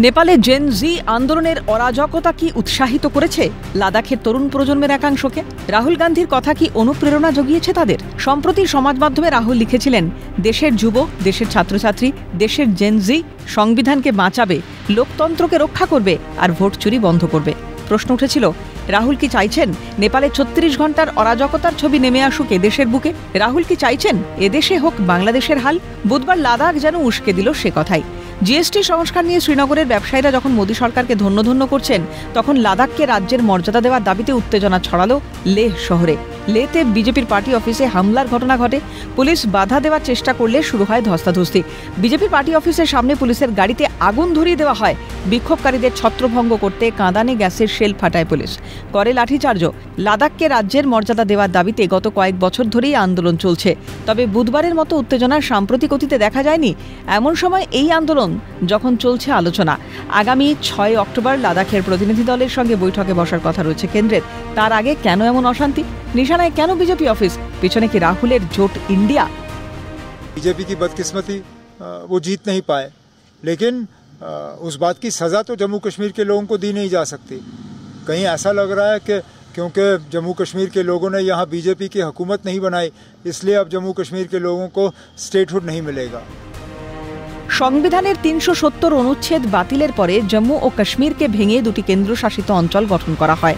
নেপালে জেন জি আন্দোলনের অরাজকতা কি উৎসাহিত করেছে লাদাখের তরুণ প্রজন্মের একাংশকে? রাহুল গান্ধীর কথা কি অনুপ্রেরণা জুগিয়েছে তাদের? সম্প্রতি সমাজ মাধ্যমে রাহুল লিখেছিলেন, দেশের যুব, দেশের ছাত্রছাত্রী, দেশের জেন জি সংবিধানকে বাঁচাবে, লোকতন্ত্রকে রক্ষা করবে আর ভোট চুরি বন্ধ করবে। প্রশ্ন উঠেছিল, রাহুল কি চাইছেন নেপালে ৩৬ ঘন্টার অরাজকতার ছবি নেমে আসুক এদেশের বুকে? রাহুল কি চাইছেন এদেশে হোক বাংলাদেশের হাল? বুধবার লাদাখ যেন উস্কে দিল সে কথাই। জিএসটি সংস্কার নিয়ে শ্রীনগরের ব্যবসায়ীরা যখন মোদী সরকারকে ধন্য করছেন, তখন লাদাখকে রাজ্যের মর্যাদা দেওয়ার দাবিতে উত্তেজনা ছড়ালো লেহ শহরে। লেহতে বিজেপির পার্টি অফিসে হামলার ঘটনা ঘটে। পুলিশ বাধা দেওয়ার চেষ্টা করলে শুরু হয় ধস্তাধস্তি। বিজেপি পার্টি অফিসের সামনে পুলিশের গাড়িতে আগুন ধরিয়ে দেওয়া হয়। বিক্ষোভকারীদের ছত্রভঙ্গ করতে কাঁদানে গ্যাসের শেল ফাটায় পুলিশ, করে লাঠিচার্জও। লাদাখকে রাজ্যের মর্যাদা দেওয়ার দাবিতে গত কয়েক বছর ধরেই আন্দোলন চলছে। তবে বুধবারের মতো উত্তেজনার সাম্প্রতিক অতীতে দেখা যায়নি। এমন সময় এই আন্দোলন যখন চলছে আলোচনা, আগামী ৬ অক্টোবর লাদাখের প্রতিনিধি দলের সঙ্গে বৈঠকে বসার কথা রয়েছে কেন্দ্রের। তার আগে কেন এমন অশান্তি? নিশানায় কেন বিজেপি অফিস? পিছনে কি রাহুলের জোট ইন্ডিয়া? बीजेपी की बदकिस्मती वो जीत नहीं पाए, लेकिन उस बात की सज़ा तो जम्मू कश्मीर के लोगों को दी नहीं जा सकती। कहीं ऐसा लग रहा है कि क्योंकि जम्मू कश्मीर के लोगों ने यहाँ बीजेपी की हुकूमत नहीं बनाई, इसलिए अब जम्मू कश्मीर के लोगों को स्टेटहुड नहीं मिलेगा। সংবিধানের ৩৭০ অনুচ্ছেদ বাতিলের পরে জম্মু ও কাশ্মীরকে ভেঙে দুটি কেন্দ্রশাসিত অঞ্চল গঠন করা হয়,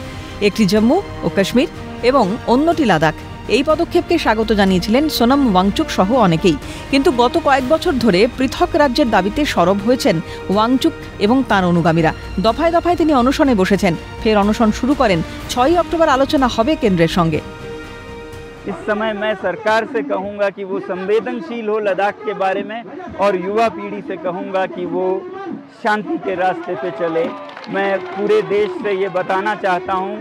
একটি জম্মু ও কাশ্মীর এবং অন্যটি লাদাখ। এই পদক্ষেপকে স্বাগত জানিয়েছিলেন সোনম ওয়াংচুক সহ অনেকেই। কিন্তু গত কয়েক বছর ধরে পৃথক রাজ্যের দাবিতে সরব হয়েছেন ওয়াংচুক এবং তাঁর অনুগামীরা। দফায় দফায় তিনি অনশনে বসেছেন, ফের অনশন শুরু করেন। ৬ অক্টোবর আলোচনা হবে কেন্দ্রের সঙ্গে। इस समय मैं सरकार से कहूँगा कि वो संवेदनशील हो लद्दाख के बारे में, और युवा पीढ़ी से कहूँगा कि वो शांति के रास्ते पे चले। मैं पूरे देश से ये बताना चाहता हूँ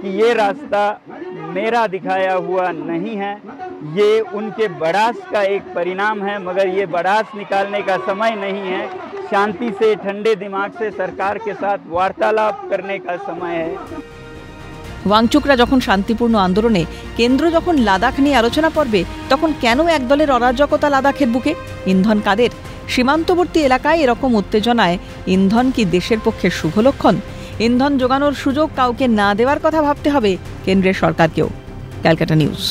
कि ये रास्ता मेरा दिखाया हुआ नहीं है, ये उनके बड़ास का एक परिणाम है, मगर ये बड़ास निकालने का समय नहीं है। शांति से, ठंडे दिमाग से सरकार के साथ वार्तालाप करने का समय है। ওয়াংচুকরা যখন শান্তিপূর্ণ আন্দোলনে, কেন্দ্র যখন লাদাখ নিয়ে আলোচনা করবে, তখন কেন একদলের অরাজকতা লাদাখের বুকে? ইন্ধন কাদের? সীমান্তবর্তী এলাকায় এরকম উত্তেজনায় ইন্ধন কি দেশের পক্ষে শুভ লক্ষণ? ইন্ধন যোগানোর সুযোগ কাউকে না দেওয়ার কথা ভাবতে হবে কেন্দ্রের সরকারকেও। ক্যালকাটা নিউজ।